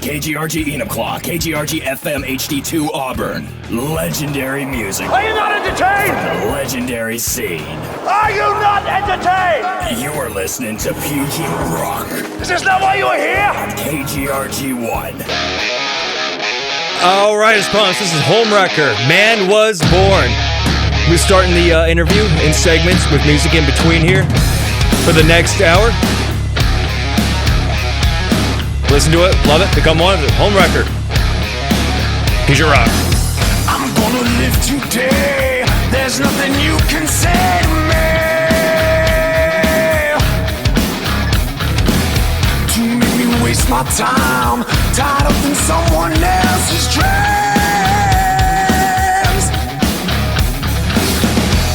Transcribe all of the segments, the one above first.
KGRG Enumclaw, KGRG-FM HD2 Auburn. Legendary music. Are you not entertained? From the legendary scene. Are you not entertained? You're listening to Puget Rock. Is this not why you are here? On KGRG-1. All right, as promised, this is Homewreckr. Man was born. We're starting the interview in segments with music in between here for the next hour. Listen to it, love it, become one of it. Homewreckr. Here's your rock. I'm gonna live today. There's nothing you can say to me to make me waste my time, tied up in someone else's dreams.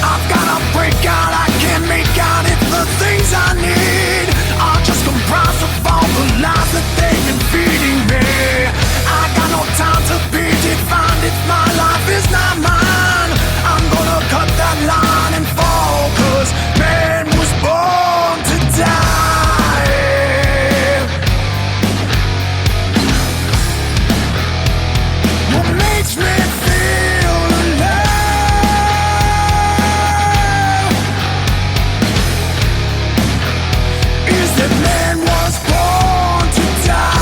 I've gotta break out, I can't make out if the things I need are just comprised of all the lies that they've been feeding me. I got no time to be defined if my life is not mine. I'm gonna cut that line and fall, 'cause man was born to die. What makes me feel alive is that man was born to die.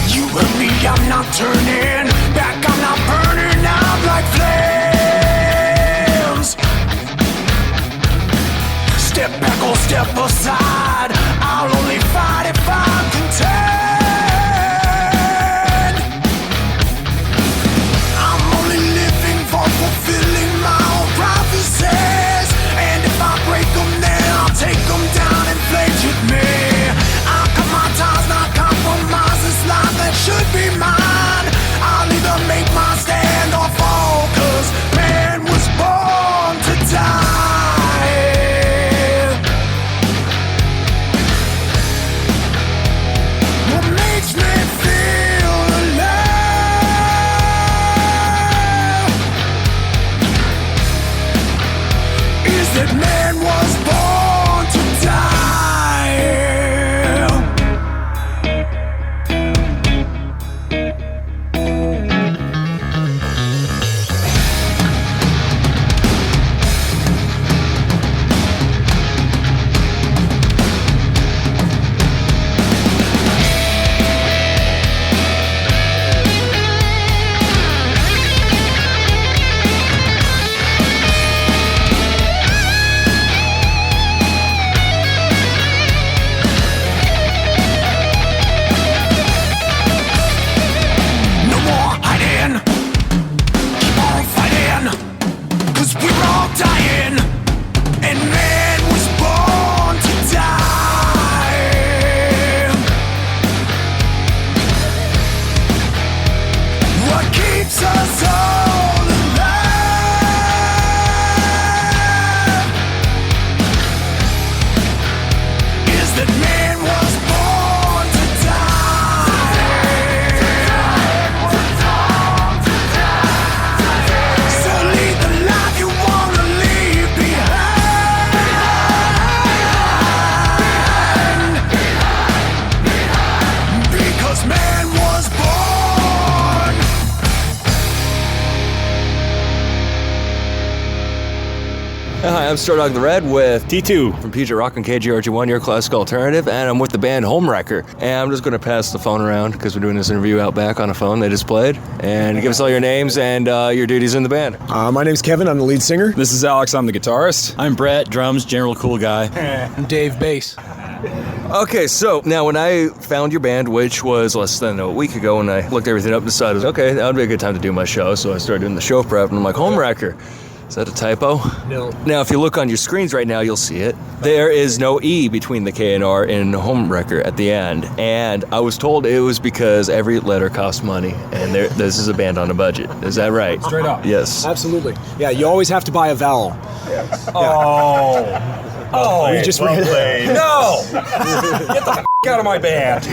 You and me, I'm not turning back, I'm not burning out like flames. Step back or step aside, I'll only fight if I'm content. I'm only living for fulfilling my own prophecies, and if I break them, then I'll take them down in flames with me. I'll cut my ties, not compromise this life that should be mine. I'll either make my stand or fall, 'cause man was born to die. What makes me feel alive is that man was born to die. No more hiding, keep on fighting, 'cause we're all dying, and man was born to die. What keeps us all alive is that man was born to die. So lead the life you wanna leave behind, because man was born. Hi, I'm Star Dog the Red with T2 from Puget Rock on KGRG-1, your classic alternative, and I'm with the band Homewreckr. And I'm just going to pass the phone around because we're doing this interview out back on a phone they just played. And give us all your names and your duties in the band. My name's Kevin, I'm the lead singer. This is Alex, I'm the guitarist. I'm Brett, drums, general cool guy. I'm Dave, bass. Okay, so now when I found your band, which was less than a week ago, when I looked everything up and decided, okay, that would be a good time to do my show. So I started doing the show prep, and I'm like, Homewreckr. Is that a typo? No. Now, if you look on your screens right now, you'll see it. There is no E between the K and R in Homewreckr at the end. And I was told it was because every letter costs money, and this is a band on a budget. Is that right? Straight up. Yes. Absolutely. Yeah, you always have to buy a vowel. Oh. Oh, we just no! Get the f*** out of my band.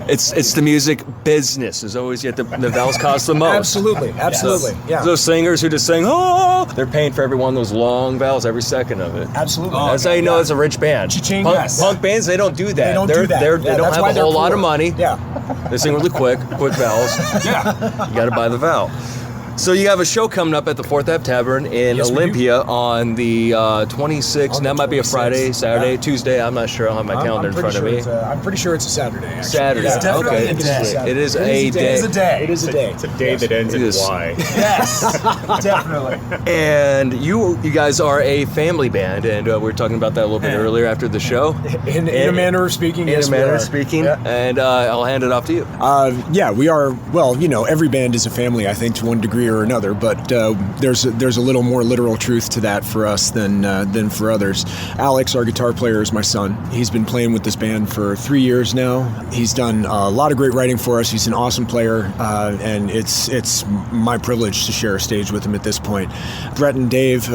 It's the music business. Is always yet the bells cost the most. Absolutely. Yeah. Those singers who just sing, oh, they're paying for every one of those long vowels, every second of it. Absolutely. That's how you know it's a rich band. Cha-ching, Punk, yes. punk bands, they don't do that. They don't do that. They don't have a whole lot of money. Yeah. They sing really quick vowels. Yeah. You got to buy the vowel. So you have a show coming up at the 4th Ave Tavern in Yes, we Olympia on the 26th. And that might be a Friday, Saturday, Tuesday. I'm not sure. I don't have my calendar in front of me. I'm pretty sure it's a Saturday, actually. Saturday. It's definitely Okay. a day. It is a day. It is a day. It's a day that ends in Y. Yes, definitely. And you guys are a family band, and we were talking about that a little bit earlier after the show. In a manner of speaking, yes, we are. Yeah. And I'll hand it off to you. Yeah, we are. Well, every band is a family, I think, to one degree or another. But there's a little more literal truth to that for us than for others. Alex, our guitar player, is my son. He's been playing with this band for 3 years now. He's done a lot of great writing for us. He's an awesome player, and it's my privilege to share a stage with him at this point. Brett and Dave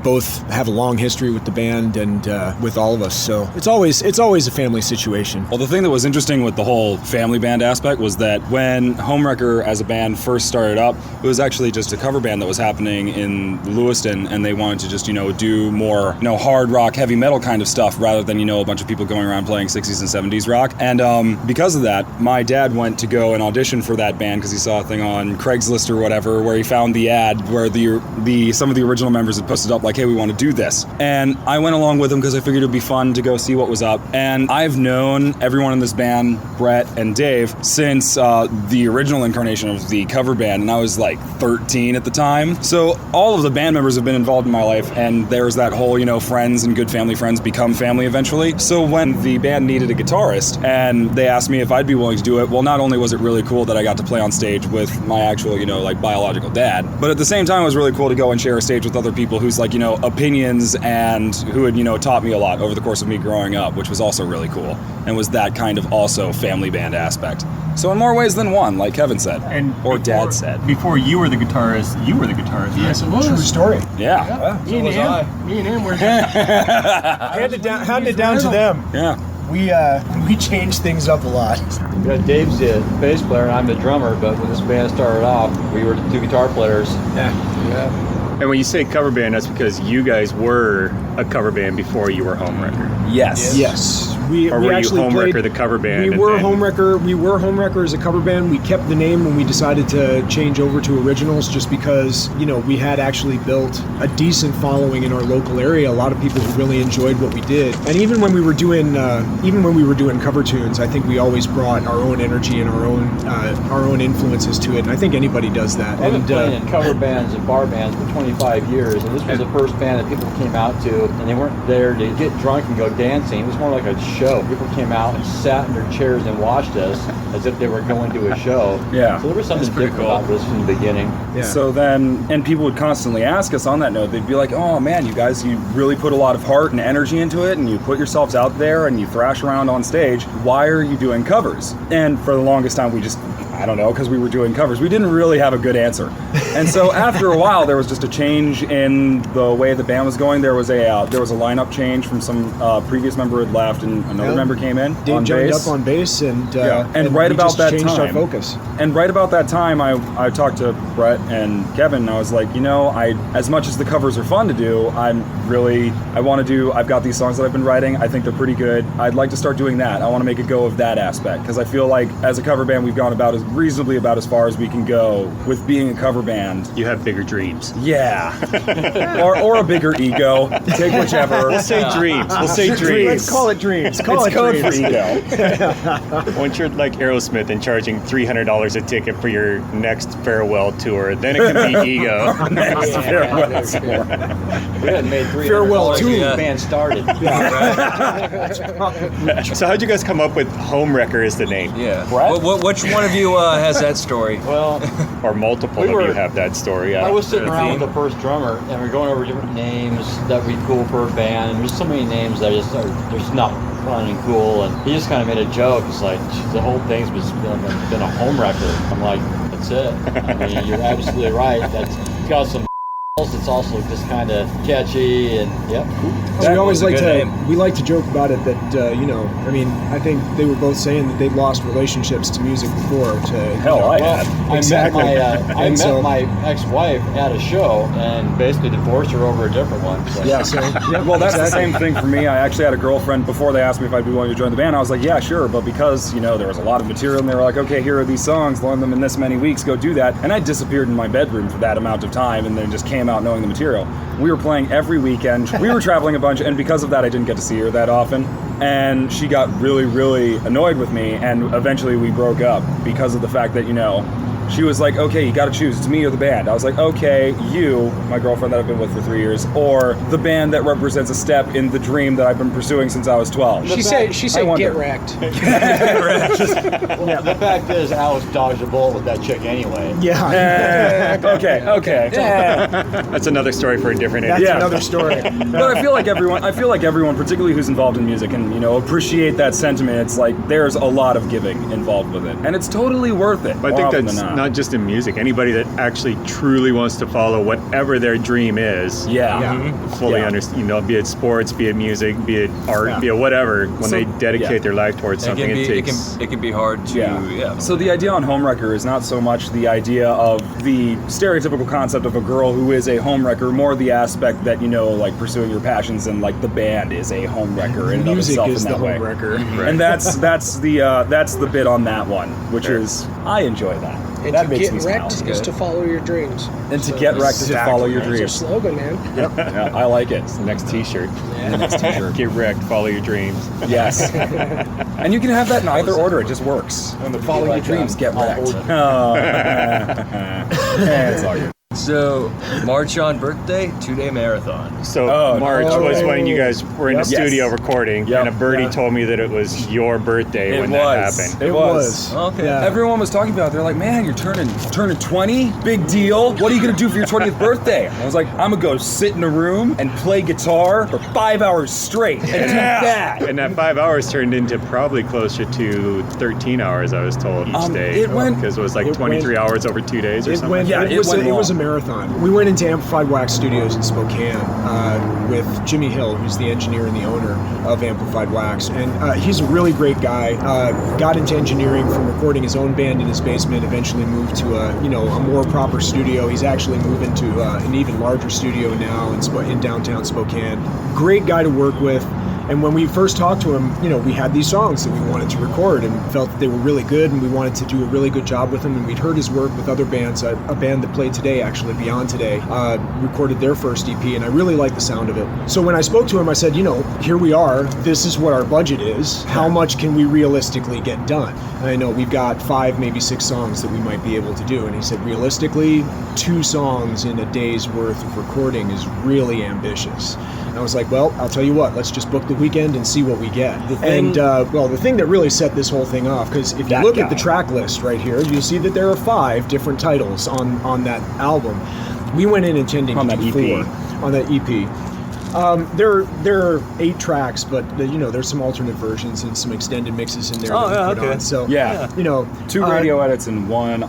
both have a long history with the band and with all of us. So it's always a family situation. Well, the thing that was interesting with the whole family band aspect was that when Homewreckr as a band first started up, it was actually just a cover band that was happening in Lewiston, and they wanted to just, do more, hard rock, heavy metal kind of stuff rather than, a bunch of people going around playing 60s and 70s rock. And because of that, my dad went to go and audition for that band because he saw a thing on Craigslist or whatever where he found the ad where some of the original members had posted up like, hey, we want to do this. And I went along with him because I figured it would be fun to go see what was up. And I've known everyone in this band, Brett and Dave, since the original incarnation of the cover band, and I was like 13 at the time. So all of the band members have been involved in my life, and there's that whole, friends and good family friends become family eventually. So when the band needed a guitarist and they asked me if I'd be willing to do it, well, not only was it really cool that I got to play on stage with my actual, biological dad, but at the same time it was really cool to go and share a stage with other people whose, opinions and who had, taught me a lot over the course of me growing up, which was also really cool and was that kind of also family band aspect. So in more ways than one, like Kevin said, or Dad said. Before you were the guitarist, right? Yes, it was. True story. Yeah. Me and him were handed it down to them. Yeah. We changed things up a lot. Yeah, Dave's the bass player and I'm the drummer, but when this band started off, we were the two guitar players. Yeah. And when you say cover band, that's because you guys were a cover band before you were Homewreckr. Yes. Yes. Or were you Homewreckr, the cover band? We were Homewreckr as a cover band. We kept the name when we decided to change over to Originals, just because we had actually built a decent following in our local area. A lot of people who really enjoyed what we did, and even when we were doing cover tunes, I think we always brought our own energy and our own influences to it. And I think anybody does that. I've been playing in cover bands and bar bands for 25 years, and this was the first band that people came out to, and they weren't there to get drunk and go dancing. It was more like a show. People came out and sat in their chairs and watched us as if they were going to a show. Yeah. So there was something different about this from the beginning. Yeah. So then, and people would constantly ask us on that note, they'd be like, oh man, you guys, you really put a lot of heart and energy into it, and you put yourselves out there and you thrash around on stage. Why are you doing covers? And for the longest time, I don't know, because we were doing covers. We didn't really have a good answer. And so after a while, there was just a change in the way the band was going. There was a lineup change from some previous member had left and another member came in. Dave joined up on bass, and right we about just that changed time, our focus. And right about that time, I talked to Brett and Kevin, and I was like, as much as the covers are fun to do, I've got these songs that I've been writing. I think they're pretty good. I'd like to start doing that. I want to make a go of that aspect, because I feel like as a cover band, we've gone reasonably about as far as we can go with being a cover band. You have bigger dreams. Yeah. or a bigger ego. Take whichever. We'll say dreams. Let's call it dreams. It's code for ego. Once you're like Aerosmith and charging $300 a ticket for your next farewell tour, then it can be ego. We hadn't made Farewell $300 to the band started. So how'd you guys come up with Homewreckr as the name? Yeah. Which one of you has that story? Well, Or multiple of you have that story. I was sitting around with the first drummer, and we're going over different names that would be cool for a band. And there's so many names that just are not fun and cool. And he just kind of made a joke. It's like, the whole thing's been a Homewreckr. I'm like, that's it. I mean, you're absolutely right. It's got some It's also just kind of catchy and yep. We always like to joke about it that I think they were both saying that they'd lost relationships to music before. I met my ex-wife at a show and basically divorced her over a different one. So. Yeah, so well, that's the same thing for me. I actually had a girlfriend before they asked me if I'd be willing to join the band. I was like, yeah, sure, but because there was a lot of material and they were like, okay, here are these songs, learn them in this many weeks, go do that. And I disappeared in my bedroom for that amount of time and then just came out knowing the material. We were playing every weekend. We were traveling a bunch, and because of that, I didn't get to see her that often. And she got really, really annoyed with me, and eventually we broke up because of the fact that, she was like, okay, you got to choose. It's me or the band. I was like, okay, you, my girlfriend that I've been with for 3 years, or the band that represents a step in the dream that I've been pursuing since I was 12. She said, get wrecked. The fact is, Alex dodged a bullet with that chick anyway. Yeah. Okay. That's another story for a different day. That's another story. But I feel like everyone, particularly who's involved in music, can appreciate that sentiment. It's like there's a lot of giving involved with it, and it's totally worth it. But I think that's not just in music. Anybody that actually truly wants to follow whatever their dream is, fully understand. Be it sports, be it music, be it art, be it whatever. When they dedicate their life towards something, it can be hard to. So the idea on Homewreckr is not so much the idea of the stereotypical concept of a girl who is a homewrecker, more the aspect that like pursuing your passions and like the band is a homewrecker in and of itself in that way. Right. And that's the bit on that one, which is I enjoy that. And that to makes get me smile. wrecked is to follow your dreams. And to get wrecked is to follow your dreams. That's your slogan, man. Yep. Yeah, I like it. It's the next T-shirt. Yeah. The next T-shirt. Get wrecked, follow your dreams. Yes. And you can have that in either order. It just works. Follow your dreams, get wrecked. It's all good. So, March on birthday, 2-day marathon. So March was when you guys were in the studio recording, and a birdie told me that it was your birthday when that happened. It was. Okay. Yeah. Everyone was talking about it. They're like, man, you're turning 20? Big deal. What are you going to do for your 20th birthday? I was like, I'm going to go sit in a room and play guitar for 5 hours straight and do that. And that 5 hours turned into probably closer to 13 hours, I was told, each day. Because it was like 23 hours over 2 days or something. It was a marathon. We went into Amplified Wax Studios in Spokane with Jimmy Hill, who's the engineer and the owner of Amplified Wax, and he's a really great guy. Got into engineering from recording his own band in his basement. Eventually moved to a more proper studio. He's actually moving to an even larger studio now in downtown Spokane. Great guy to work with. And when we first talked to him, we had these songs that we wanted to record and felt that they were really good, and we wanted to do a really good job with them. And we'd heard his work with other bands. A band that played today, actually, Beyond Today, recorded their first EP, and I really liked the sound of it. So when I spoke to him, I said, here we are. This is what our budget is. How much can we realistically get done? And I know we've got 5, maybe 6 songs that we might be able to do. And he said, realistically, 2 songs in a day's worth of recording is really ambitious. And I was like, well, I'll tell you what, let's just book the weekend and see what we get. The thing that really set this whole thing off, because if you look at the track list right here, you'll see that there are 5 different titles on that album. We went in intending to do 4 on that EP. There are 8 tracks, but there's some alternate versions and some extended mixes in there. That we put on. So 2 radio edits and one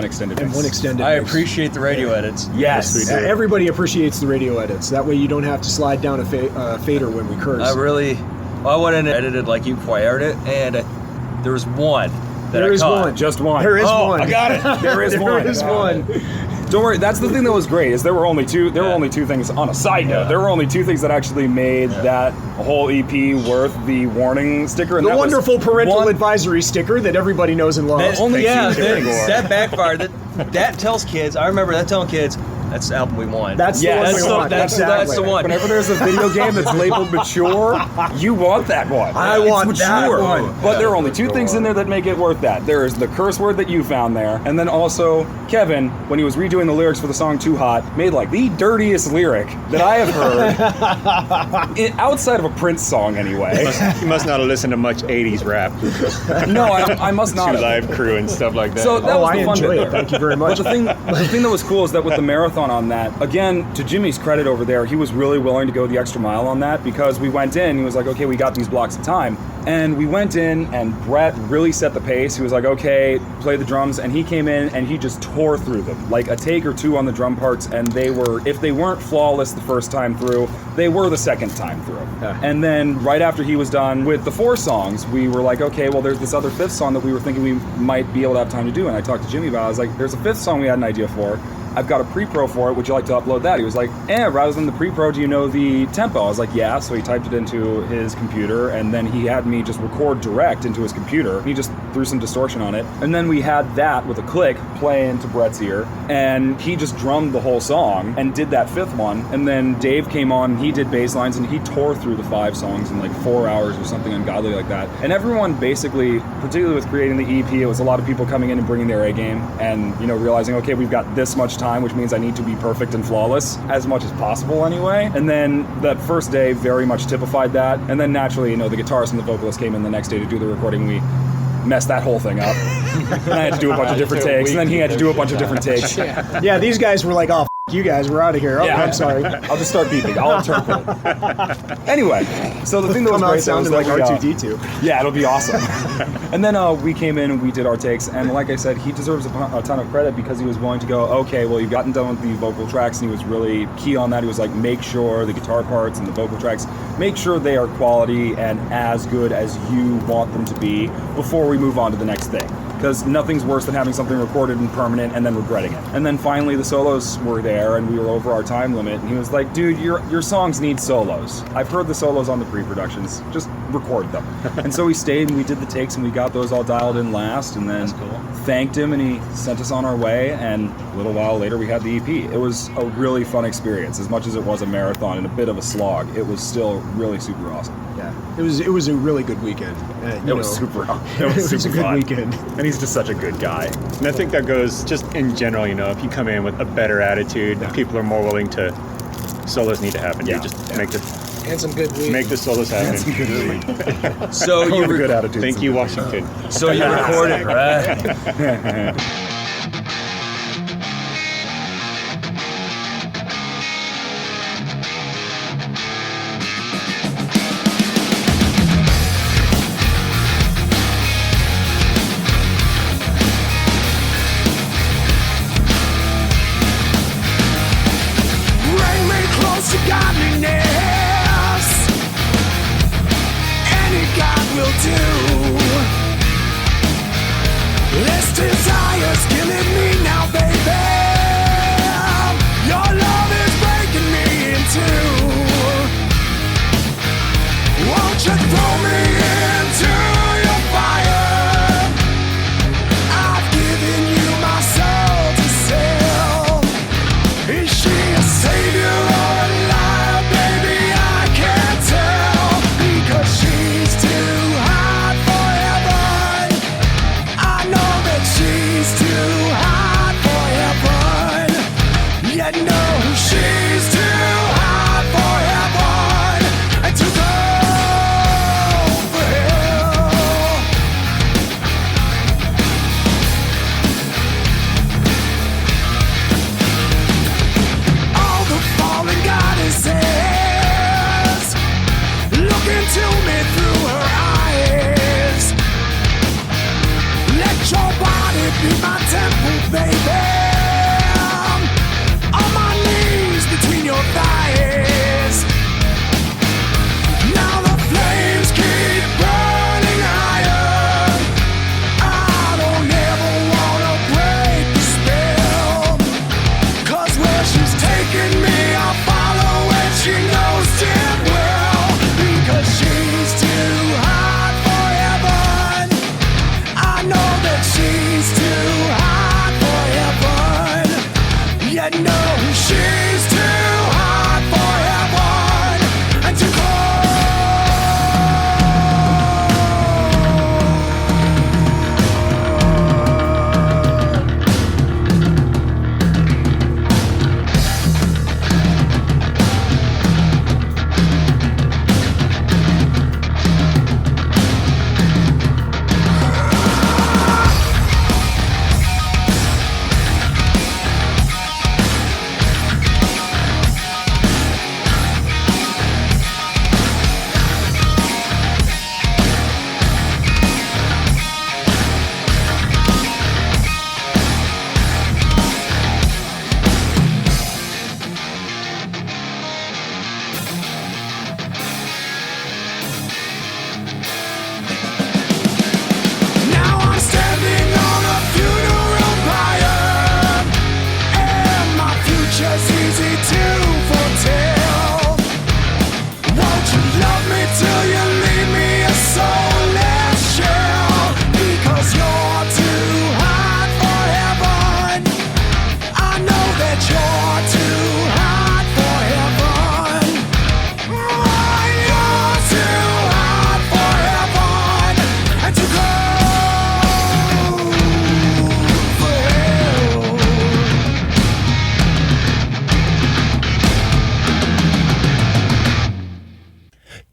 extended mix. I appreciate the radio edits. Yes, everybody appreciates the radio edits. That way you don't have to slide down a fader when we curse. I went in and edited like you before I aired it, and there was one that I caught. Just one. There is one. I got it. There is one. There is one. Don't worry, that's the thing that was great, is there were only 2 things, on a side note, there were only 2 things that actually made that whole EP worth the warning sticker. And the wonderful parental advisory sticker that everybody knows and loves. That backfired. That tells kids, I remember that telling kids, that's the album we want. That's the one we want. That's the one. Whenever there's a video game that's labeled mature, you want that one. I want that one. But there are only 2 things in there that make it worth that. There is the curse word that you found there, and then also Kevin, when he was redoing the lyrics for the song Too Hot, made like the dirtiest lyric that I have heard, outside of a Prince song anyway. You must not have listened to much 80s rap. No, I must not have. Live Crew and stuff like that. So that was the fun bit enjoy there. it. Thank you very much. But the thing that was cool is that with the marathon marathon on that. Again, to Jimmy's credit over there, he was really willing to go the extra mile on that, because we went in, he was like, okay, we got these blocks of time. And we went in, and Brett really set the pace. He was like, okay, play the drums, and he came in and he just tore through them. Like a take or two on the drum parts, and they were, if they weren't flawless the first time through, they were the second time through. Yeah. And then right after he was done with the 4 songs, we were like, okay, well, there's this other 5th song that we were thinking we might be able to have time to do. And I talked to Jimmy about it. I was like, there's a 5th song we had an idea for. I've got a pre-pro for it. Would you like to upload that? He was like, rather than the pre-pro, do you know the tempo? I was like, yeah. So he typed it into his computer, and then he had me just record direct into his computer. He just threw some distortion on it. And then we had that with a click play into Brett's ear, and he just drummed the whole song and did that 5th one. And then Dave came on, he did bass lines, and he tore through the 5 songs in like 4 hours or something ungodly like that. And everyone basically, particularly with creating the EP, it was a lot of people coming in and bringing their A game and, realizing, okay, we've got this much time, which means I need to be perfect and flawless as much as possible anyway. And then that first day very much typified that. And then naturally, the guitarist and the vocalist came in the next day to do the recording. We messed that whole thing up. And I had to do a bunch of different takes, and then he had to do a bunch of different takes. Yeah, these guys were like, oh, you guys, we're out of here. Oh, yeah. I'm sorry. I'll just start beeping. I'll interpret. Anyway, so the thing that was great sounded like R2-D2. Yeah, it'll be awesome. And then we came in and we did our takes, and like I said, he deserves a ton of credit because he was willing to go, okay, well, you've gotten done with the vocal tracks, and he was really key on that. He was like, make sure the guitar parts and the vocal tracks, make sure they are quality and as good as you want them to be before we move on to the next thing. Because nothing's worse than having something recorded and permanent and then regretting it. And then finally the solos were there and we were over our time limit, and he was like, dude, your songs need solos. I've heard the solos on the pre-productions, just record them. And so we stayed and we did the takes and we got those all dialed in last, and then thanked him and he sent us on our way, and a little while later we had the EP. It was a really fun experience. As much as it was a marathon and a bit of a slog, it was still really super awesome. Yeah, it was a really good weekend. It was super fun. It was a good weekend. And he's just such a good guy. And I think that goes just in general, if you come in with a better attitude, people are more willing to, solos need to happen. You just make the and some good weed. Make the solos happen. And some good weed. So you were good attitude. Thank you, Washington. So you recorded, right? She's too hot for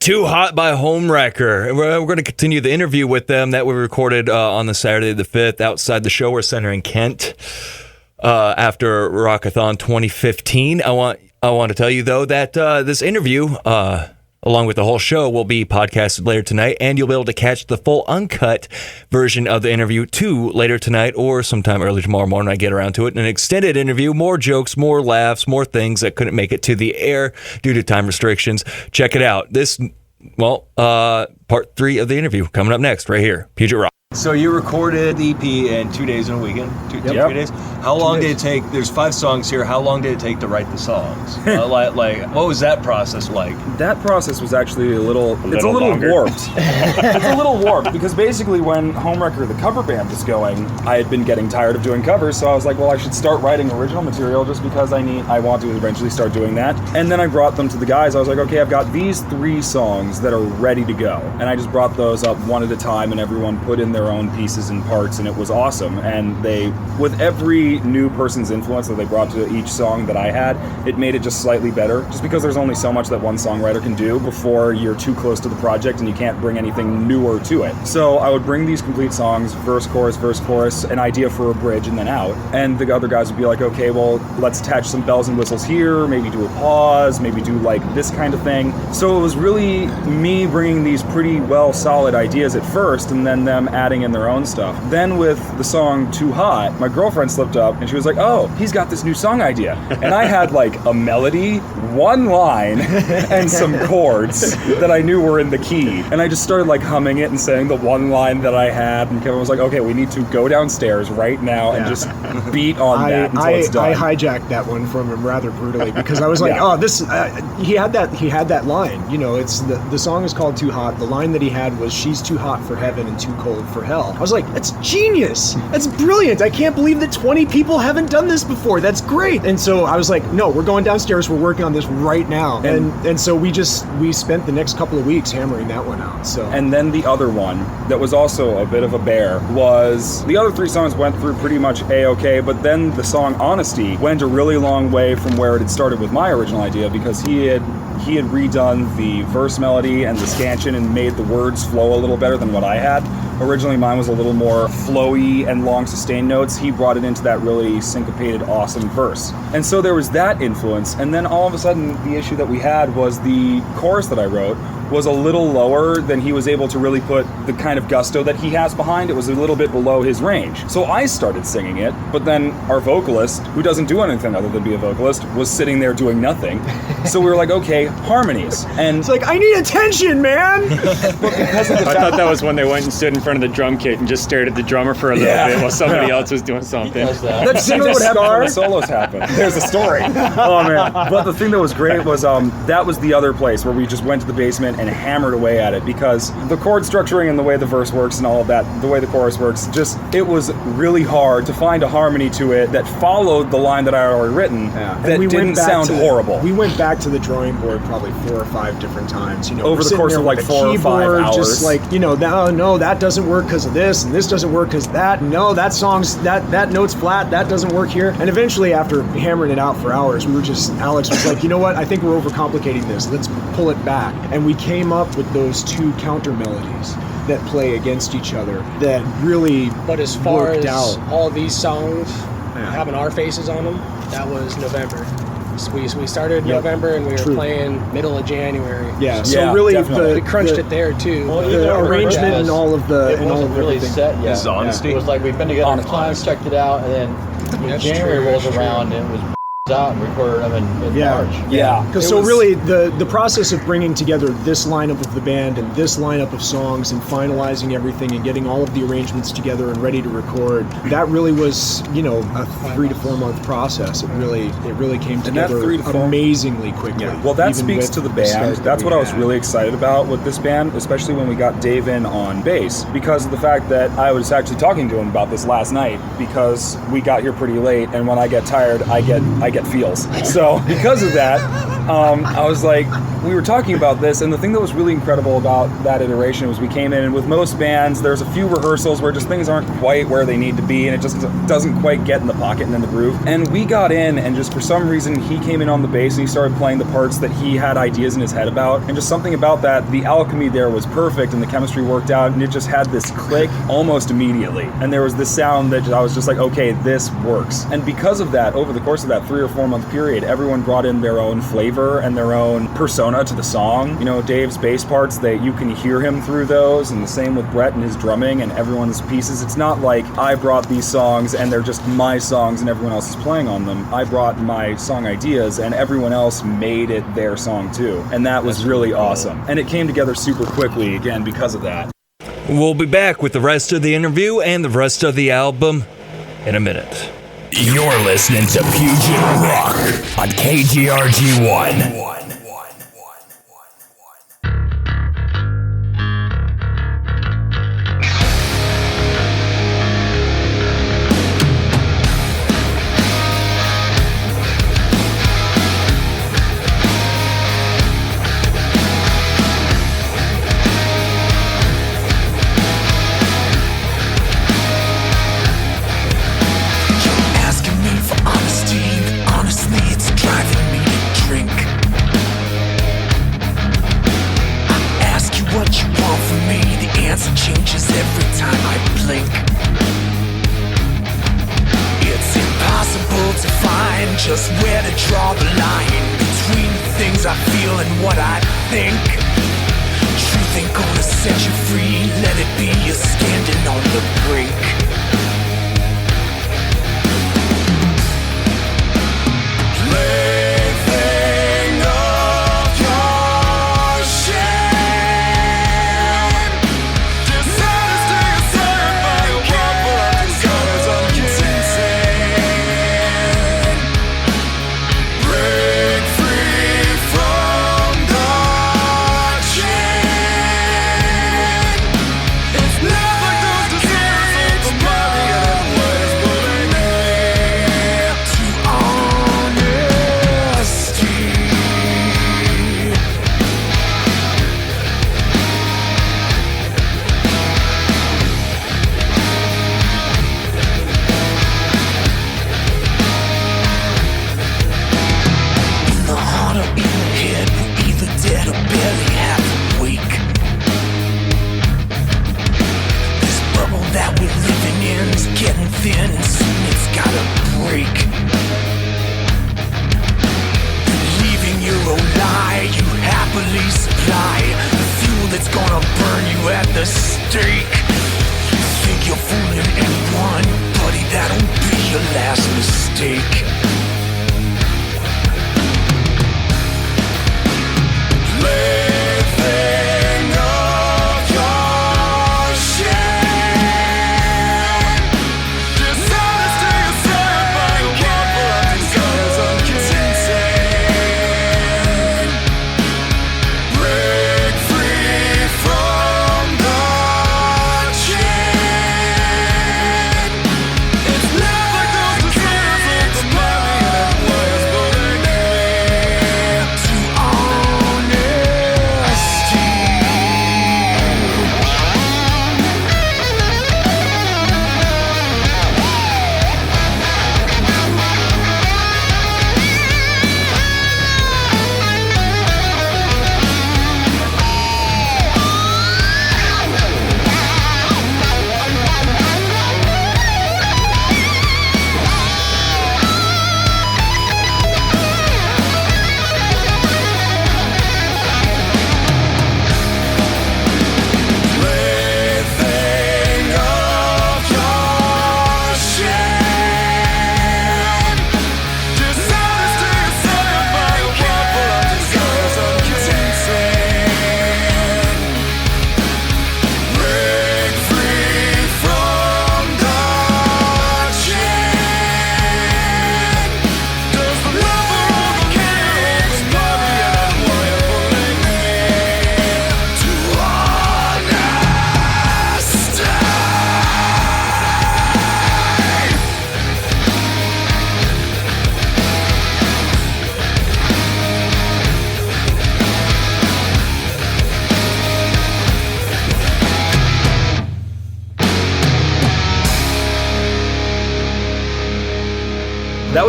Too Hot by Homewreckr. We're going to continue the interview with them that we recorded on the Saturday the 5th outside the Shower Center in Kent after Rockathon 2015. I want to tell you, though, that this interview, along with the whole show, will be podcasted later tonight, and you'll be able to catch the full uncut version of the interview too later tonight or sometime early tomorrow morning. I get around to it. An extended interview, more jokes, more laughs, more things that couldn't make it to the air due to time restrictions. Check it out. Part 3 of the interview coming up next right here, Puget Rock. So you recorded the EP in 2 days and a weekend? 3 days? How long did it take? There's 5 songs here. How long did it take to write the songs? What was that process like? That process was actually a little warped. It's a little warped because basically when Homewreckr, the cover band, was going, I had been getting tired of doing covers, so I was like, well, I should start writing original material just because I want to eventually start doing that. And then I brought them to the guys. I was like, okay, I've got these 3 songs that are ready to go. And I just brought those up one at a time, and everyone put in their own pieces and parts, and it was awesome. And they, with every new person's influence that they brought to each song that I had, it made it just slightly better, just because there's only so much that one songwriter can do before you're too close to the project and you can't bring anything newer to it. So I would bring these complete songs, verse, chorus, an idea for a bridge, and then out. And the other guys would be like, okay, well, let's attach some bells and whistles here, maybe do a pause, maybe do like this kind of thing. So it was really me bringing these pretty well solid ideas at first, and then them adding in their own stuff. Then with the song Too Hot, my girlfriend slipped up and she was like, oh, he's got this new song idea. And I had like a melody, one line, and some chords that I knew were in the key. And I just started like humming it and saying the one line that I had, and Kevin was like, okay, we need to go downstairs right now and just beat on that until it's done. I hijacked that one from him rather brutally because I was like, he had that line, it's the song is called Too Hot. The line that he had was, she's too hot for heaven and too cold for hell. I was like, that's genius. That's brilliant. I can't believe that 20 people haven't done this before. That's great. And so I was like, no, we're going downstairs. We're working on this right now. And so we spent the next couple of weeks hammering that one out. So. And then the other one that was also a bit of a bear was, the other 3 songs went through pretty much A-okay, but then the song Honesty went a really long way from where it had started with my original idea, because he had redone the verse melody and the scansion and made the words flow a little better than what I had. Originally mine was a little more flowy and long sustained notes. He brought it into that really syncopated, awesome verse. And so there was that influence, and then all of a sudden the issue that we had was the chorus that I wrote was a little lower than he was able to really put the kind of gusto that he has behind. It was a little bit below his range. So I started singing it, but then our vocalist, who doesn't do anything other than be a vocalist, was sitting there doing nothing. So we were like, okay, harmonies. And it's like, I need attention, man! But because of the I thought that was when they went and stood in front of the drum kit and just stared at the drummer for a little bit while somebody else was doing something. That's similar what happened when the solos happened. There's a story. Oh man. But the thing that was great was that was the other place where we just went to the basement and hammered away at it, because the chord structuring and the way the verse works and all of that, the way the chorus works, it was really hard to find a harmony to it that followed the line that I had already written that didn't sound horrible. We went back to the drawing board probably 4 or 5 different times, over the course of like 4 or 5 hours. Just like, no, that doesn't work because of this, and this doesn't work because that. No, that song's that note's flat. That doesn't work here. And eventually, after hammering it out for hours, Alex was like, you know what? I think we're overcomplicating this. Let's pull it back. And we came up with those 2 counter melodies that play against each other that really But as far as out. all these songs having our faces on them, that was November. So we started November and we were playing middle of January. Yeah, so really we crunched it there too. Well, the arrangement and all of the it wasn't really set yet. This is honesty. It was like we've been together for time, checked it out, and then January rolls around and it was out and recorded them in March. Yeah, because really the process of bringing together this lineup of the band and this lineup of songs and finalizing everything and getting all of the arrangements together and ready to record, that really was a 3 to 4 month process. It really came together amazingly quickly. Yeah. Well, that speaks to the band. That's what I was really excited about with this band, especially when we got Dave in on bass, because of the fact that I was actually talking to him about this last night, because we got here pretty late, and when I get tired, I get feels. So because of that, I was like, we were talking about this, and the thing that was really incredible about that iteration was we came in, and with most bands, there's a few rehearsals where just things aren't quite where they need to be, and it just doesn't quite get in the pocket and in the groove. And we got in, and just for some reason, he came in on the bass, and he started playing the parts that he had ideas in his head about, and just something about that, the alchemy there was perfect, and the chemistry worked out, and it just had this click almost immediately. And there was this sound that I was just like, okay, this works. And because of that, over the course of that 3 or 4 month period, everyone brought in their own flavor and their own persona to the song. You know, Dave's bass parts, that you can hear him through those, and the same with Brett and his drumming and everyone's pieces. It's not like I brought these songs and they're just my songs and everyone else is playing on them. I brought my song ideas and everyone else made it their song too. And that was really awesome. And it came together super quickly, again, because of that. We'll be back with the rest of the interview and the rest of the album in a minute. You're listening to Puget Rock on KGRG-1. Just where to draw the line between the things I feel and what I think. Truth ain't gonna set you free. Let it be you standing on the brink. Plaything of your shame. Decided to stay aside by your proper colors of insane. Break free from the chain. It's not like those diseases of the body and ways, but they lead to honesty. In the heart or in the head, we're either dead or barely half awake. This bubble that we're living in is getting thin, and soon it's gotta break. Believing you're a lie, you happily supply the fuel that's gonna burn you at the stake. You think you're fooling anyone, buddy, that'll be your last mistake. Plaything of your shame. Decided to stay aside by your proper colors of insane. Break free from the chain.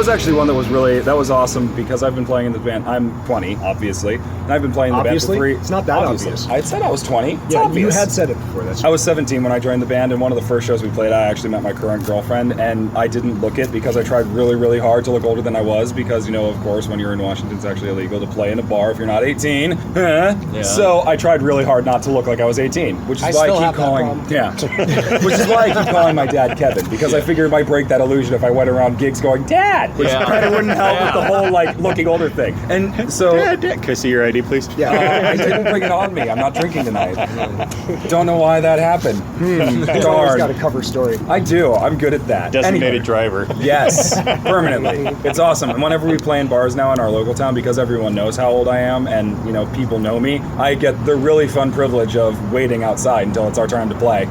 actually one that was awesome because I've been playing in the band. I'm 20, obviously, and I've been playing in the band for 3. It's not that obvious. I said I was 20. It's Yeah, obvious. you had said it before. That's I was 17 when I joined the band, and one of the first shows we played, I actually met my current girlfriend, and I didn't look it because I tried really, really hard to look older than I was because, you know, of course, when you're in Washington, it's actually illegal to play in a bar if you're not 18. So I tried really hard not to look like I was 18, which is why I keep calling. Which is why I keep calling my dad Kevin, because I figured it might break that illusion if I went around gigs going, Dad! Which kind of wouldn't help with the whole, like, looking older thing. And so... Dad, can I see your ID, please? I didn't bring it on me. I'm not drinking tonight. Don't know why that happened. It's always got a cover story. I do. I'm good at that. Designated driver. Yes, permanently. It's awesome. And whenever we play in bars now in our local town, because everyone knows how old I am and, you know, people know me, I get the really fun privilege of waiting outside until it's our time to play.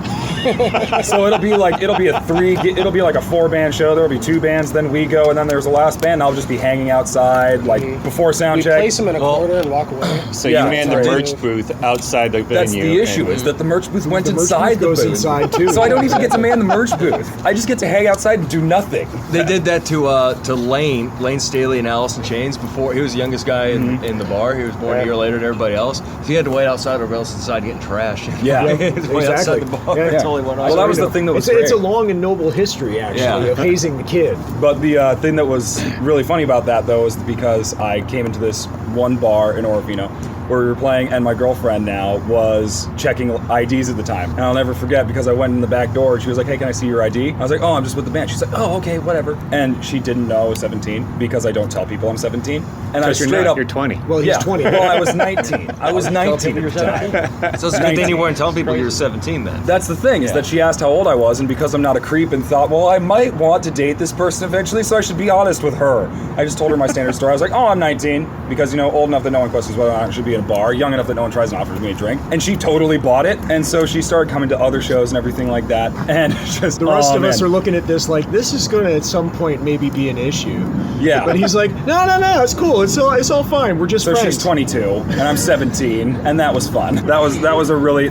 So it'll be like a 4-band show. There'll be 2 bands, then we go, and then there's the last band. I'll just be hanging outside, like, before sound check. You place them in a corner and walk away. So you man the merch booth outside the venue. That's the issue, is that the merch booth went inside the booth. Inside too. So I don't even get to man the merch booth. I just get to hang outside and do nothing. They did that to Lane Staley and Allison Chains before. He was the youngest guy in the bar. He was born a year later than everybody else. So he had to wait outside or else inside getting trashed. Yeah, exactly. Outside the bar until he went on. Well, that was the thing that was great. It's a long and noble history, actually, of hazing the kid. But the thing that was really funny about that, though, is because I came into this one bar in Orofino where we were playing, and my girlfriend now was checking IDs at the time. And I'll never forget, because I went in the back door and she was like, hey, can I see your ID? I was like, oh, I'm just with the band. She's like, oh, okay, whatever. And she didn't know I was 17 because I don't tell people I'm 17. And I straight up... You're 20. Well, he's 20. Well, I was 19. I was 19 at the time. So it's a good thing you weren't telling people you were 17 then. That's the thing, is that she asked how old I was, and because I'm not a creep and thought, well, I might want to date this person eventually, so I should be honest with her. I just told her my standard story. I was like, oh, I'm 19, because, you know, old enough that no one questions whether or not I should be in a bar, young enough that no one tries and offers me a drink. And she totally bought it, and so she started coming to other shows and everything like that. And just the rest of us are looking at this like, this is going to at some point maybe be an issue. Yeah. But he's like, no, it's cool. It's all fine. We're just friends. So she's 22 and I'm 17, and that was fun. That was a really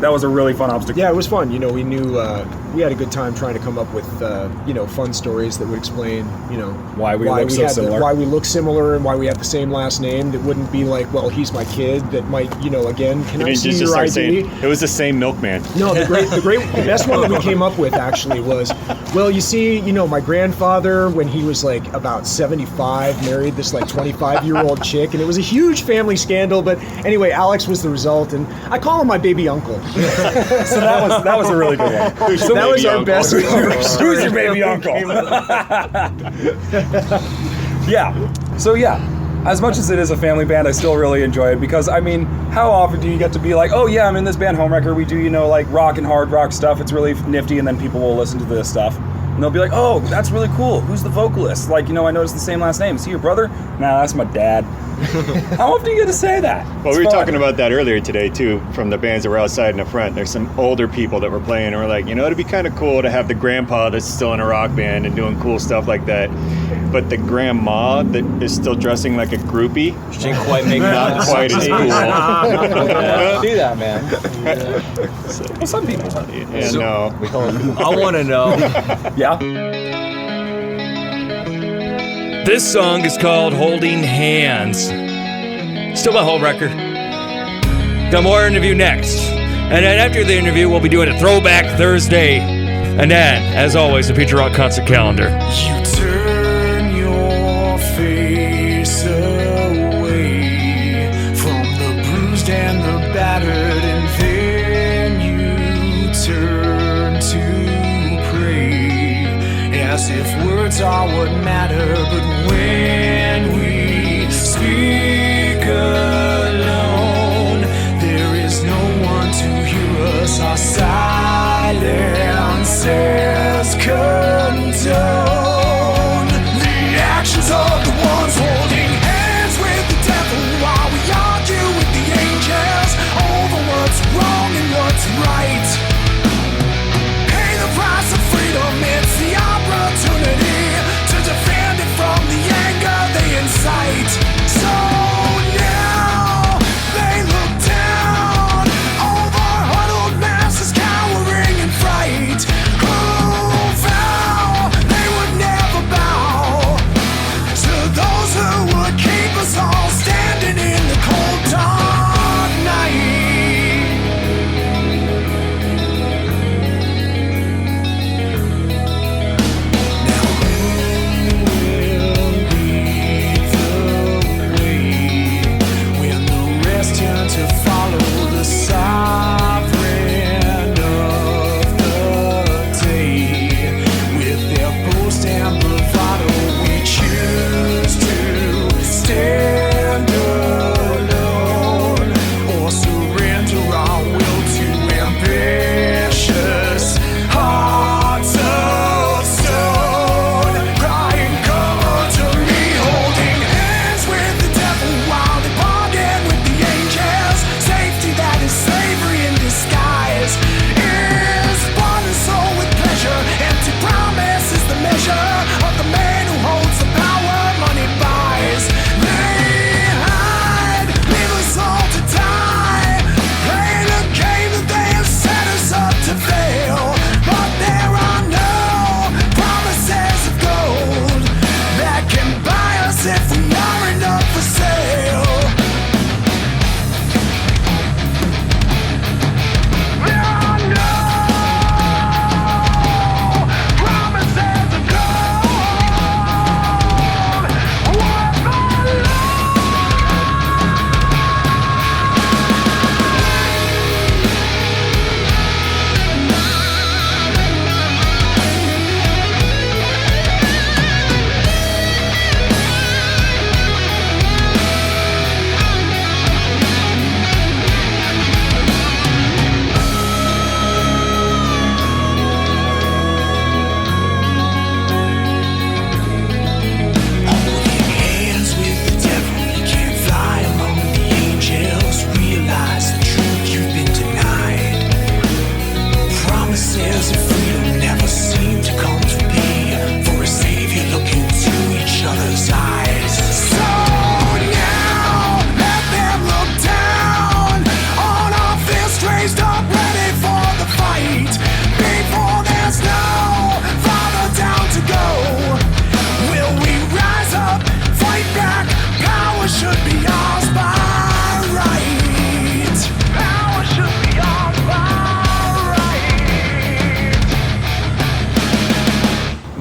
fun obstacle. Yeah, it was fun. You know, we knew we had a good time trying to come up with fun stories that would explain, why we look so similar. Why we look similar and why we have the same last name. That wouldn't be like, well, he's my kid. That might, again, can I see your ID? Saying, it was the same milkman. No, the best one that we came up with actually was, well, you see, my grandfather, when he was like about 75, married this like 25-year-old chick, and it was a huge family scandal. But anyway, Alex was the result, and I call him my baby uncle. So that was a really good one. So that was our best. Who's your baby uncle? Yeah. So yeah. As much as it is a family band, I still really enjoy it because, I mean, how often do you get to be like, oh yeah, I'm in this band Homewreckr, we do, like rock and hard rock stuff, it's really nifty, and then people will listen to this stuff. And they'll be like, oh, that's really cool. Who's the vocalist? Like, I noticed the same last name. Is he your brother? Nah, that's my dad. How often do you get to say that? Well, we were talking about that earlier today, too, from the bands that were outside in the front. There's some older people that were playing, and we're like, it'd be kind of cool to have the grandpa that's still in a rock band and doing cool stuff like that. But the grandma that is still dressing like a groupie, she didn't quite make not quite as cool. Do that, man. Well, some people. Yeah, no. I want to know. Yeah. This song is called Holding Hands. Still by Homewreckr. Got more interview next. And then after the interview, we'll be doing a Throwback Thursday. And then, as always, the Future Rock concert calendar. You turn your face away from the bruised and the battered, and then you turn to pray, as if words are what matter. But when we speak alone, there is no one to hear us. Our silences condone the actions of the ones holding hands with the devil, while we argue with the angels over what's wrong and what's right. Pay the price of freedom, it's the opportunity to defend it from the anger.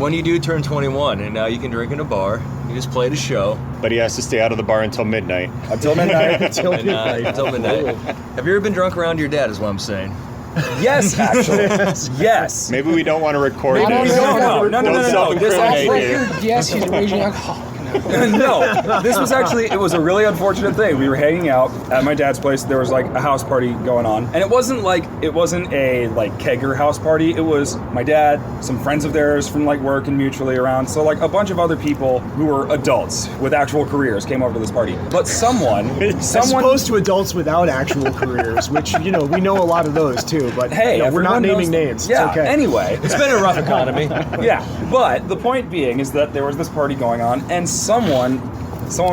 when you do turn 21, and now you can drink in a bar, you just played a show. But he has to stay out of the bar until midnight. Until midnight. Until midnight. Have you ever been drunk around your dad, is what I'm saying? Yes, actually. Yes. Maybe we don't want to record Maybe this. No. Don't self-incriminate here. Yes, he's a raging alcoholic. No, this was actually, it was a really unfortunate thing. We were hanging out at my dad's place. There was like a house party going on. And it wasn't a like kegger house party. It was my dad, some friends of theirs from like work and mutually around. So like a bunch of other people who were adults with actual careers came over to this party. But someone as opposed to adults without actual careers, which, you know, we know a lot of those too. But hey, we're not naming names. Yeah, it's okay. Anyway. It's been a rough economy. Yeah, but the point being is that there was this party going on, and someone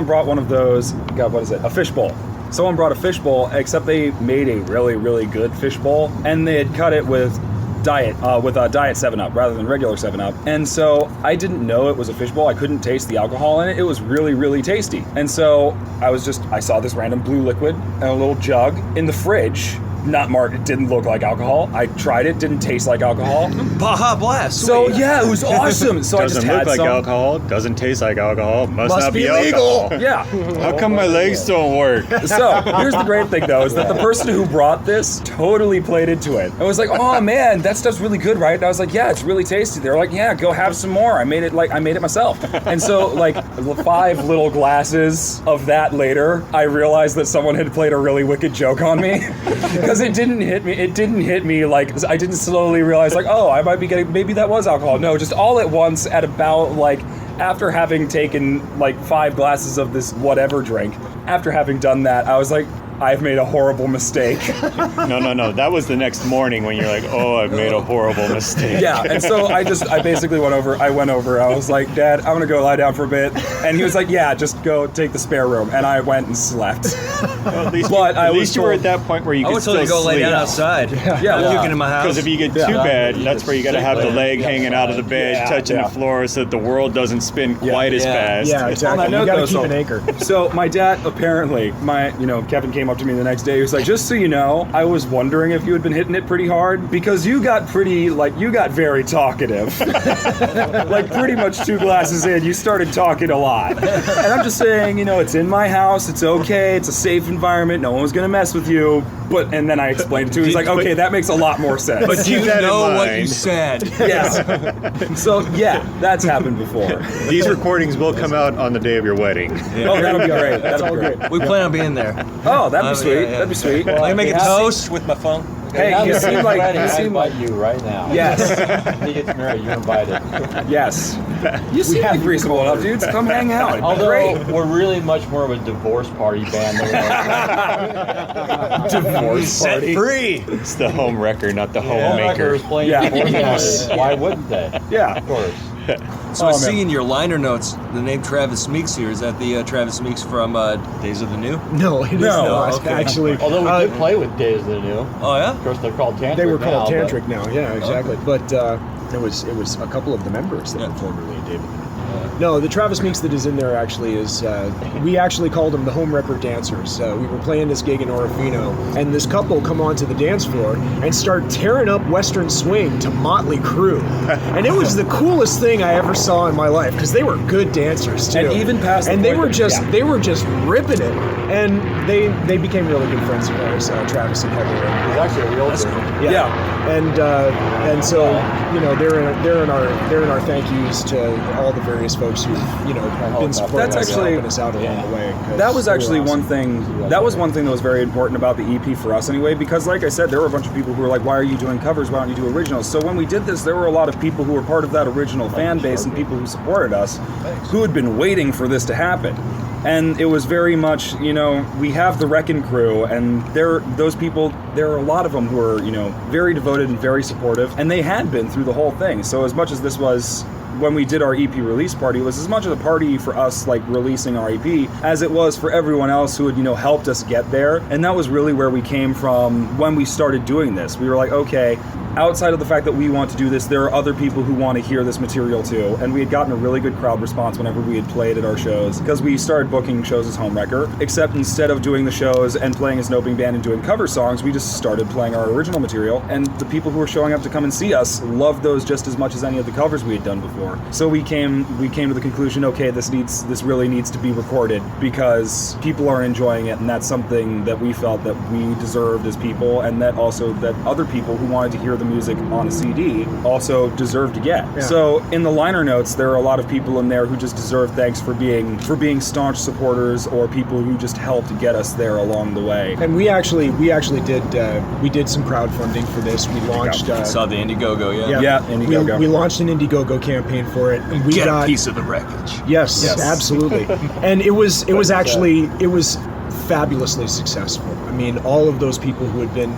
brought one of those, God, what is it? A fishbowl. Someone brought a fishbowl, except they made a really, really good fishbowl, and they had cut it with diet 7-Up rather than regular 7-Up. And so I didn't know it was a fishbowl. I couldn't taste the alcohol in it. It was really, really tasty. And so I saw this random blue liquid in a little jug in the fridge. Not marked, it didn't look like alcohol. I tried it, didn't taste like alcohol. Baja Blast. So yeah, it was awesome. So doesn't I just look had like some. alcohol, doesn't taste like alcohol, must not be illegal. alcohol. Yeah. How come my legs don't work? So here's the great thing though, is that the person who brought this totally played into it. I was like, oh man, that stuff's really good, right? And I was like, yeah, it's really tasty. They're like, yeah, go have some more. I made it myself. And so like 5 little glasses of that later, I realized that someone had played a really wicked joke on me. Because it didn't hit me like, I didn't slowly realize like, oh, I might be getting, maybe that was alcohol. No, just all at once at about like, after having taken like 5 glasses of this whatever drink, after having done that, I was like, I've made a horrible mistake. No. That was the next morning when you're like, oh, I've made a horrible mistake. Yeah, and so I basically went over. I was like, Dad, I'm gonna go lie down for a bit. And he was like, yeah, just go take the spare room. And I went and slept. Well, at least you were at that point where you could still sleep. I would tell you to go lay down outside. Yeah. You get in my house. Because if you get too bad, that's where you got to have the leg hanging out of the bed, touching the floor so that the world doesn't spin quite as fast. Yeah, exactly. You got to keep an anchor. So my dad, apparently, Kevin came up to me the next day. He was like, just so you know, I was wondering if you had been hitting it pretty hard because you got very talkative. Like pretty much 2 glasses in, you started talking a lot. And I'm just saying, it's in my house, it's okay, it's a safe environment, no one's gonna mess with you. And then I explained it to him. He's like, okay, that makes a lot lot more sense. But you know what you said. Yes. So, yeah, that's happened before. These recordings will come out on the day of your wedding. Yeah. Oh, that'll be great. That's all great. We plan on being there. Oh, that'd be sweet. That'd be sweet. Well, I make a toast with my phone. Hey, you seem like I invite you right now. Yes. He gets married, you're invited. Yes. You seem like reasonable enough, dudes. Come hang out. Although Great. we're really much more of a divorce party band than we are. Divorce party. Set free. It's the Homewreckr, not the homemaker. Homewreckr is playing divorce. Why wouldn't they? Yeah. Of course. So I see in your liner notes the name Travis Meeks here. Is that the Travis Meeks from Days of the New? No, it is not. Okay. Actually. Although we did play with Days of the New. Oh, yeah? Of course, they're called Tantric. They were called now, Tantric now, yeah, exactly. Okay. But it was a couple of the members that were formerly David. No, the Travis Meeks that is in there actually is, we actually called them the Homewreckr dancers. We were playing this gig in Orofino, and this couple come onto the dance floor and start tearing up Western Swing to Motley Crue. And it was the coolest thing I ever saw in my life, because they were good dancers too. And even past and they were just ripping it. And they became really good friends of ours, Travis and Heather. He's actually a real dude. Yeah. And so they're in our thank yous to all the various folks who've been supporting us and helping us out along the way. That was actually awesome. one thing. That was one thing that was very important about the EP for us anyway, because like I said, there were a bunch of people who were like, "Why are you doing covers? Why don't you do originals?" So when we did this, there were a lot of people who were part of that original fan base and people who supported us, who had been waiting for this to happen. And it was very much, we have the Wreckin' Crew, and there are a lot of them who are, very devoted and very supportive, and they had been through the whole thing. So as much as this was, when we did our EP release party, it was as much of a party for us, like, releasing our EP, as it was for everyone else who had, helped us get there. And that was really where we came from when we started doing this. We were like, okay, outside of the fact that we want to do this, there are other people who want to hear this material too. And we had gotten a really good crowd response whenever we had played at our shows, because we started booking shows as Homewreckr, except instead of doing the shows and playing as an opening band and doing cover songs, we just started playing our original material, and the people who were showing up to come and see us loved those just as much as any of the covers we had done before. So we came to the conclusion, okay, this really needs to be recorded, because people are enjoying it, and that's something that we felt that we deserved as people, and that also that other people who wanted to hear the music on a CD also deserve to get. Yeah. So in the liner notes, there are a lot of people in there who just deserve thanks for being staunch supporters, or people who just helped get us there along the way. And we actually did some crowdfunding for this. We launched. Saw the Indiegogo, yeah, Indiegogo. We launched an Indiegogo campaign for it, and we got a piece of the wreckage. Yes, absolutely. And it was fabulously successful. I mean, all of those people who had been,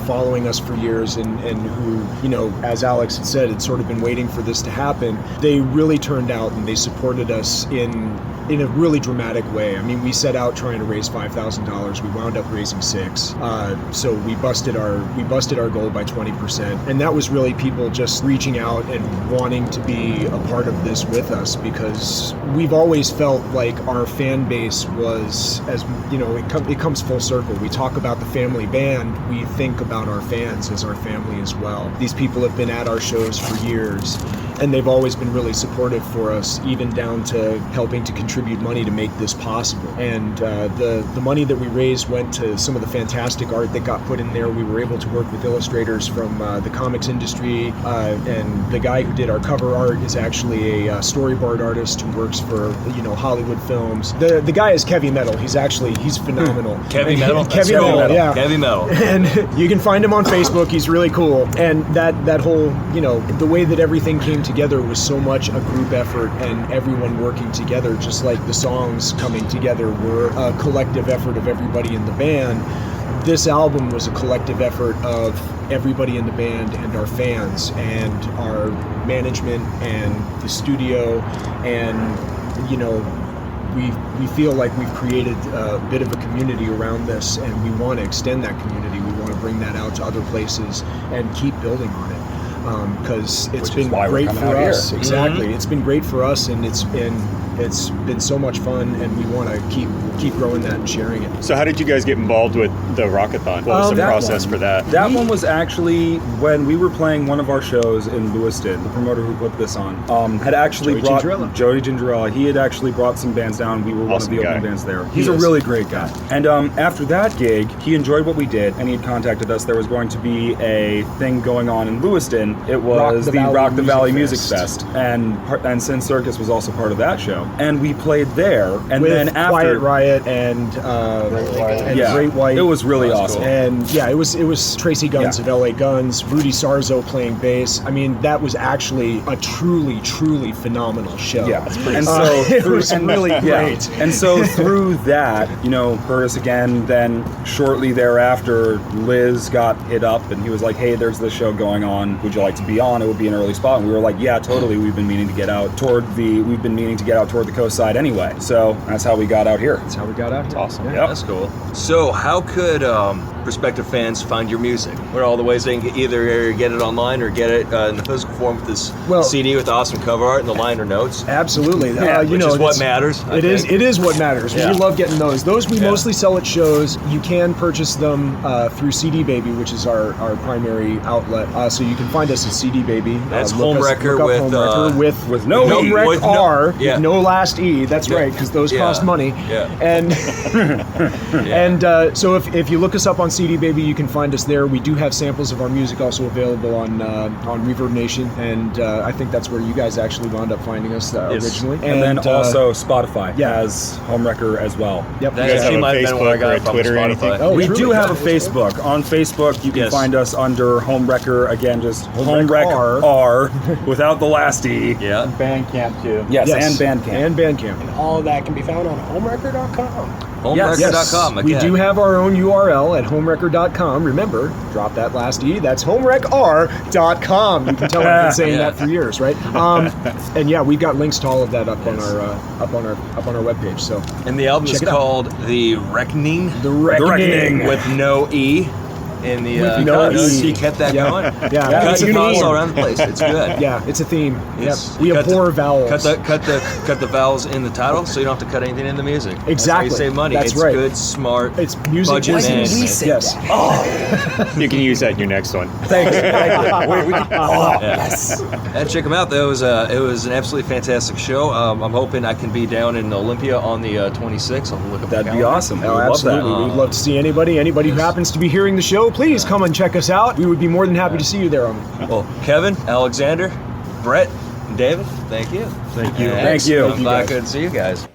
following us for years and who, as Alex had said, had sort of been waiting for this to happen, they really turned out and they supported us in a really dramatic way. I mean, we set out trying to raise $5,000. We wound up raising $6,000. So we busted our goal by 20%. And that was really people just reaching out and wanting to be a part of this with us, because we've always felt like our fan base was, as it comes full circle. We talk about the family band, we think about our fans as our family as well. These people have been at our shows for years, and they've always been really supportive for us, even down to helping to contribute money to make this possible. And the money that we raised went to some of the fantastic art that got put in there. We were able to work with illustrators from the comics industry, and the guy who did our cover art is actually a storyboard artist who works for Hollywood films. The guy is Kevy Metal. He's phenomenal. Kevy Metal? Kevy Metal, yeah. Kevy Metal. And you can find him on Facebook. He's really cool. And that whole, the way that everything came together was so much a group effort, and everyone working together, just like the songs coming together were a collective effort of everybody in the band. This album was a collective effort of everybody in the band and our fans and our management and the studio, and we feel like we've created a bit of a community around this, and we want to extend that community. We want to bring that out to other places and keep building on it, because it's been great for us. Exactly. Mm-hmm. It's been great for us, and it's been so much fun, and we want to keep growing that and sharing it. So how did you guys get involved with the Rockathon? What was the process for that? That one was actually when we were playing one of our shows in Lewiston. The promoter who put this on had actually brought Jody Gingerella. He had actually brought some bands down. We were one of the opening bands there. He's a really great guy. And after that gig, he enjoyed what we did, and he had contacted us. There was going to be a thing going on in Lewiston. It was the Rock the Valley Music Fest, and Sin Circus was also part of that show. And we played there, and with then after Quiet Riot and Great White. It was really awesome. Cool. And it was Tracy Guns of LA Guns, Rudy Sarzo playing bass. I mean, that was actually a truly, truly phenomenal show. Yeah, and so it was really great. And so through that, heard us again. Then shortly thereafter, Liz got hit up, and he was like, "Hey, there's this show going on. Would you like to be on? It would be an early spot." And we were like, "Yeah, totally. We've been meaning to get out toward the coast side anyway." So that's how we got out here. That's how we got out here. Awesome. Yeah, that's cool. So how could prospective fans find your music? What are all the ways they can either get it online or get it in the physical form with this CD with the awesome cover art and the liner notes? Absolutely. Which is what matters. It is what matters. We love getting those. Those we mostly sell at shows. You can purchase them through CD Baby, which is our primary outlet. So you can find us at CD Baby. That's Homewreckr with no Homewreckr with no last E. That's right, because those cost money. Yeah. And so if you look us up on CD Baby, you can find us there. We do have samples of our music also available on Reverb Nation, and I think that's where you guys actually wound up finding us originally. And then also Spotify has Homewreckr as well. Yep. You guys have a Facebook or a Twitter or anything? Oh, we do have a Facebook. On Facebook, you can find us under Homewreckr. Again, just Homewreckr without the last E. Yeah. And Bandcamp too. Yes, and Bandcamp. And all of that can be found on homewreckr.com. Homewreckr.com. Yes. We do have our own URL at homewreckr.com. Remember, drop that last E. That's homewreckr.com. You can tell I've been saying that for years, right? And we've got links to all of that up on our webpage. So. And the album is called The Reckoning. The Reckoning with no E. in the he kept that going. Yeah, Cuts and vowels all around the place. It's good. Yeah, it's a theme. Yes. Yep. We abhor vowels. Cut the vowels in the title, so you don't have to cut anything in the music. Exactly. That's how you save money. That's it's right. Good, smart. It's music budget business. Yes. You can use that in your next one. Thanks. Yes. And check them out. It was an absolutely fantastic show. I'm hoping I can be down in Olympia on the 26th. I'll look up. That'd be awesome. Oh, absolutely. We'd love to see anybody who happens to be hearing the show. Please come and check us out. We would be more than happy to see you there. Well, Kevin, Alexander, Brett, and David, thank you. Thank you. Thank you. I'm glad I could see you guys.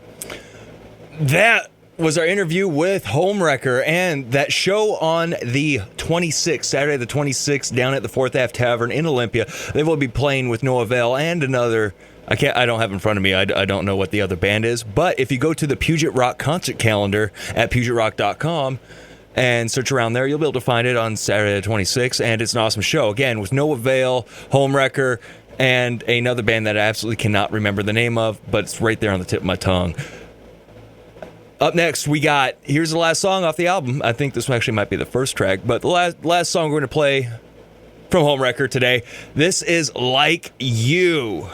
That was our interview with Homewreckr, and that show on the 26th, Saturday the 26th, down at the 4th Ave Tavern in Olympia. They will be playing with No Avail and another. I don't have in front of me. I don't know what the other band is. But if you go to the Puget Rock concert calendar at PugetRock.com and search around there, you'll be able to find it on Saturday the 26th. And it's an awesome show. Again, with No Avail, Homewreckr, and another band that I absolutely cannot remember the name of, but it's right there on the tip of my tongue. Up next, we got, here's the last song off the album. I think this actually might be the first track, but the last song we're going to play from Homewreckr today. This is Like You.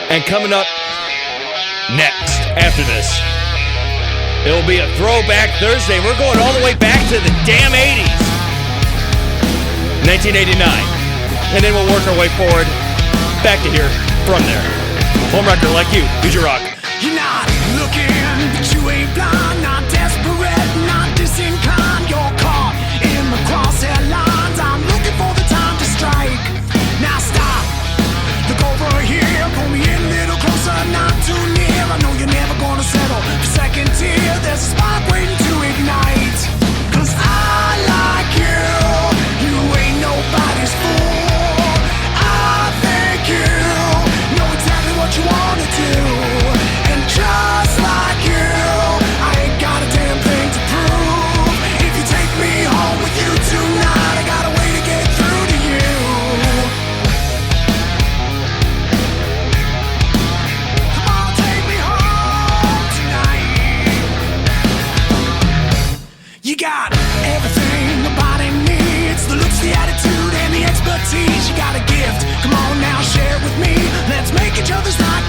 And coming up next, after this, it'll be a Throwback Thursday. We're going all the way back to the damn 80s. 1989. And then we'll work our way forward back to here from there. Homewreckr, Like You, Future Rock. You're not looking, but you ain't blind. Not desperate, not disinclined. You're caught in the crosshair lines. I'm looking for the time to strike. Now stop, look over here. Pull me in a little closer, not too near. I know you're never gonna settle for second tier. There's a spark waiting to ignite. 'Cause I like you, you ain't nobody's fool. I think you know exactly what you wanna do. Just like you, I ain't got a damn thing to prove. If you take me home with you tonight, I got a way to get through to you. Come on, take me home tonight. You got everything a body needs, the looks, the attitude, and the expertise. You got a gift, come on now, share it with me. Let's make each other's life